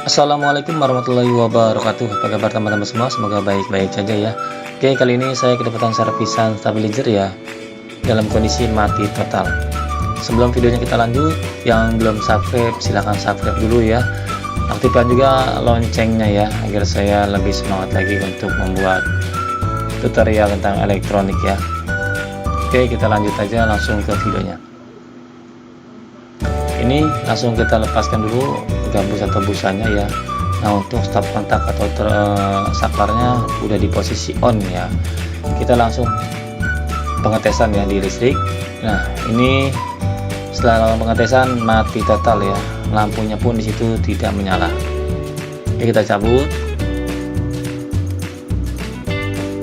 Assalamualaikum warahmatullahi wabarakatuh. Apa kabar teman-teman semua? Semoga baik-baik saja ya. Oke, kali ini saya kedapatan servisan stabilizer ya, dalam kondisi mati total. Sebelum videonya kita lanjut, yang belum subscribe silahkan subscribe dulu ya. Aktifkan juga loncengnya ya, agar saya lebih semangat lagi untuk membuat tutorial tentang elektronik ya. Oke, kita lanjut aja langsung ke videonya. Ini langsung kita lepaskan dulu gabus atau busanya ya. Nah, untuk stop kontak atau saklarnya udah di posisi on ya. Kita langsung pengetesan ya di listrik. Nah, ini setelah pengetesan mati total ya, lampunya pun di situ tidak menyala. Oke, kita cabut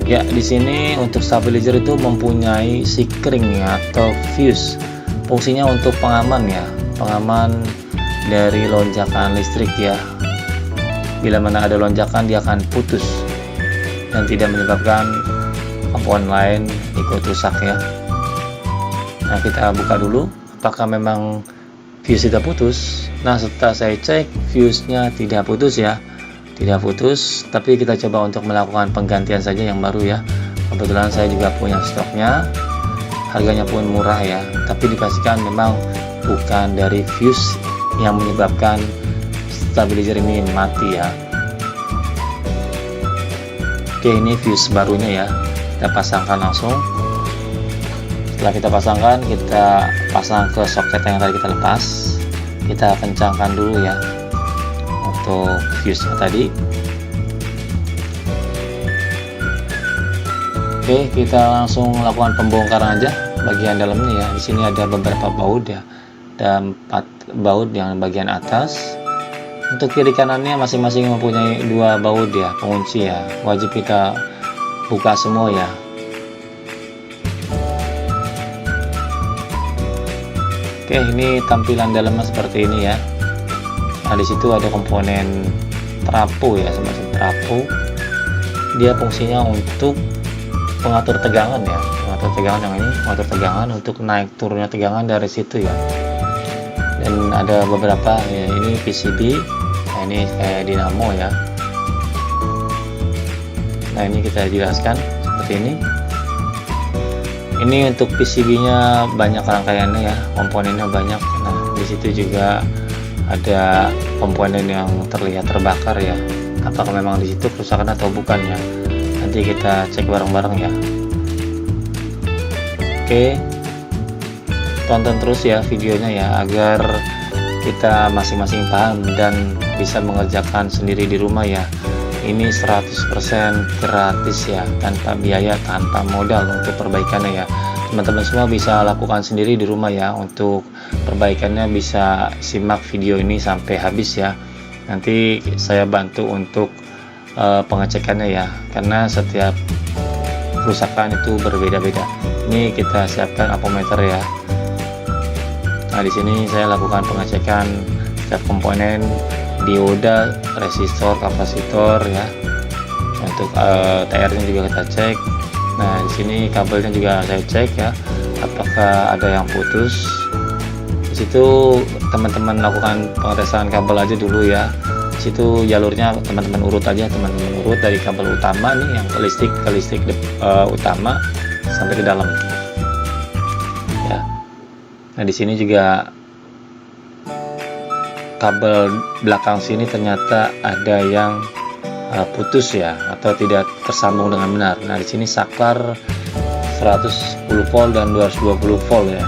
ya. Di sini untuk stabilizer itu mempunyai sikring ya, atau fuse. Fungsinya untuk pengaman ya, pengaman dari lonjakan listrik ya. Bila mana ada lonjakan, dia akan putus dan tidak menyebabkan komponen lain ikut rusak ya. Nah, kita buka dulu apakah memang fuse tidak putus. Nah, setelah saya cek, fuse-nya tidak putus ya, tidak putus. Tapi kita coba untuk melakukan penggantian saja yang baru ya. Kebetulan saya juga punya stoknya, harganya pun murah ya. Tapi dipastikan memang bukan dari fuse yang menyebabkan stabilizer ini mati ya. Oke, ini fuse barunya ya, kita pasangkan langsung. Setelah kita pasangkan, kita pasang ke soket yang tadi kita lepas. Kita kencangkan dulu ya untuk fuse tadi. Oke, kita langsung lakukan pembongkaran aja bagian dalamnya ya. Di sini ada beberapa baut ya, dan 4 baut yang bagian atas. Untuk kiri kanannya masing-masing mempunyai 2 baut ya, pengunci ya. Wajib kita buka semua ya. Oke, ini tampilan dalamnya seperti ini ya. Nah, di situ ada komponen trafo ya, semacam trafo. Dia fungsinya untuk pengatur tegangan ya, pengatur tegangan yang ini, pengatur tegangan untuk naik turunnya tegangan dari situ ya. Dan ada beberapa ya, ini PCB, nah ini kayak dinamo ya. Nah, ini kita jelaskan seperti ini. Ini untuk PCB nya banyak rangkaiannya ya, komponennya banyak. Nah, di situ juga ada komponen yang terlihat terbakar ya. Apakah memang di situ kerusakan atau bukan ya, nanti kita cek bareng-bareng ya. Oke, tonton terus ya videonya ya, agar kita masing-masing paham dan bisa mengerjakan sendiri di rumah ya. Ini 100% gratis ya, tanpa biaya, tanpa modal untuk perbaikannya ya. Teman-teman semua bisa lakukan sendiri di rumah ya. Untuk perbaikannya bisa simak video ini sampai habis ya. Nanti saya bantu untuk pengecekannya ya, karena setiap kerusakan itu berbeda-beda. Ini kita siapkan ampermeter ya. Nah, di sini saya lakukan pengecekan setiap komponen, dioda, resistor, kapasitor ya. Untuk TR-nya juga kita cek. Nah, di sini kabelnya juga saya cek ya, apakah ada yang putus. Di situ teman-teman lakukan pengetesan kabel aja dulu ya. Di situ jalurnya teman-teman urut aja, teman-teman urut dari kabel utama nih yang ke listrik utama sampai ke dalam ya. Nah, di sini juga kabel belakang sini ternyata ada yang putus ya, atau tidak tersambung dengan benar. Nah, di sini saklar 110 volt dan 220 volt ya.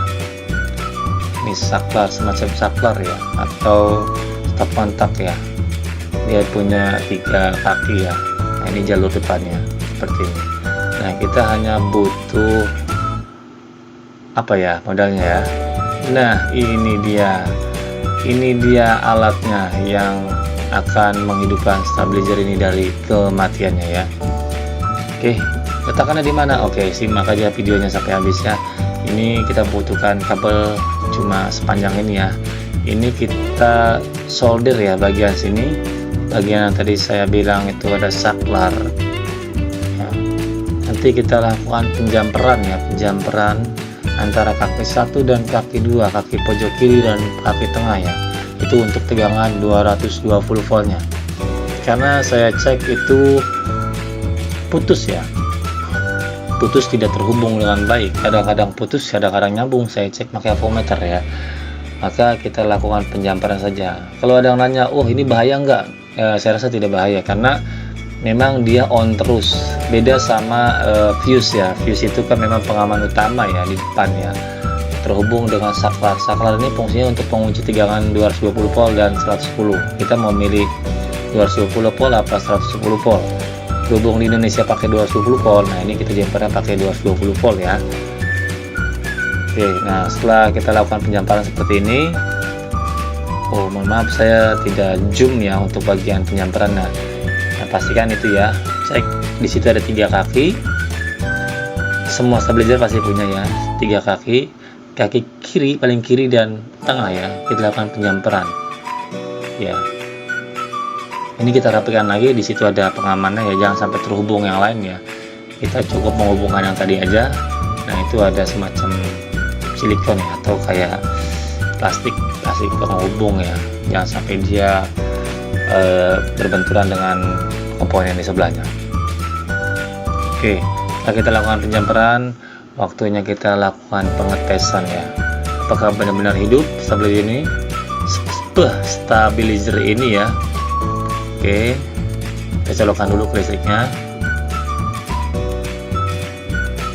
Ini saklar, semacam saklar ya, atau stop kontak ya. Dia punya 3 kaki ya. Nah, ini jalur depannya seperti ini. Nah, kita hanya butuh apa ya, modalnya ya. Nah, ini dia alatnya yang akan menghidupkan stabilizer ini dari kematiannya ya. Oke, letakkannya di mana? Oke, simak aja videonya sampai habis ya. Ini kita butuhkan kabel cuma sepanjang ini ya. Ini kita solder ya bagian sini, bagian yang tadi saya bilang itu ada saklar ya. Nanti kita lakukan penjamperan ya, penjamperan antara kaki 1 dan kaki 2, kaki pojok kiri dan kaki tengah ya. itu untuk tegangan 220 voltnya, karena saya cek itu putus ya, putus, tidak terhubung dengan baik, kadang-kadang putus, kadang-kadang nyambung. Saya cek pakai avometer ya. Maka kita lakukan penjamparan saja. Kalau ada yang nanya, oh ini bahaya nggak? Saya rasa tidak bahaya, karena memang dia on terus. Beda sama fuse ya. Fuse itu kan memang pengaman utama ya di depan ya, terhubung dengan saklar. Saklar ini fungsinya untuk pengunci tegangan 220 volt dan 110. Kita mau milih 220 volt apa 110 volt. Berhubung di Indonesia pakai 220 volt, nah ini kita jemparnya pakai 220 volt ya. Oke, nah setelah kita lakukan penjamparan seperti ini, oh mohon maaf saya tidak zoom ya untuk bagian penjamparan. Nah pastikan itu ya, cek di situ ada 3 kaki, semua stabilizer pasti punya ya, 3 kaki, kaki kiri, paling kiri dan tengah ya, kita lakukan penjamparan ya. Ini kita rapikan lagi, di situ ada pengamannya ya, jangan sampai terhubung yang lain ya. Kita cukup menghubungkan yang tadi aja. Nah itu ada semacam silikon ya, atau kayak plastik penghubung ya, jangan sampai dia berbenturan dengan komponen di sebelahnya. Oke, setelah kita lakukan penjamparan, waktunya kita lakukan pengetesan ya, apakah benar-benar hidup stabilizer ini ya. Oke, kita colokkan dulu ke listriknya,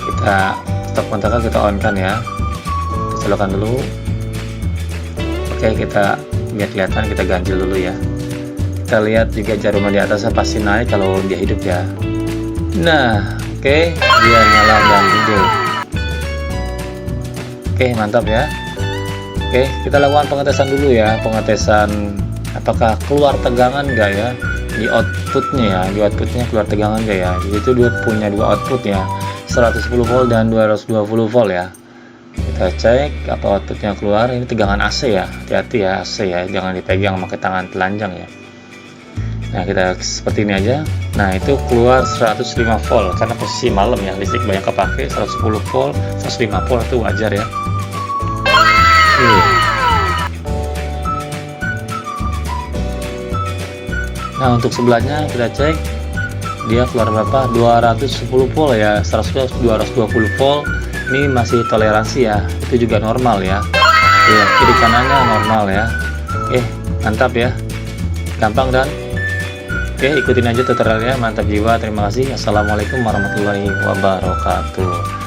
kita stop kontaknya, kita on kan ya, kita colokkan dulu. Oke, kita biar kelihatan, kita ganjil dulu ya. Kita lihat juga jarumnya di atasnya pasti naik kalau dia hidup ya. Nah oke, dia nyala dan hidup. Oke, mantap ya. Oke, kita lakukan pengetesan dulu ya, pengetesan apakah keluar tegangan enggak ya di outputnya ya, di outputnya keluar tegangan enggak ya. Itu punya 2 output ya, 110 volt dan 220 volt ya. Kita cek apa outputnya keluar. Ini tegangan AC ya, hati-hati ya, AC ya, jangan dipegang pakai tangan telanjang ya. Nah kita seperti ini aja. Nah itu keluar 105 volt karena posisi malam ya, listrik banyak kepake. 110 volt, 105 volt itu wajar ya. Nah untuk sebelahnya kita cek dia keluar berapa, 210 volt ya, 220 volt. Ini masih toleransi ya, itu juga normal ya. Ya kiri kanannya normal ya. Mantap ya, gampang dan ikutin aja tutorialnya. Mantap jiwa, terima kasih. Assalamualaikum warahmatullahi wabarakatuh.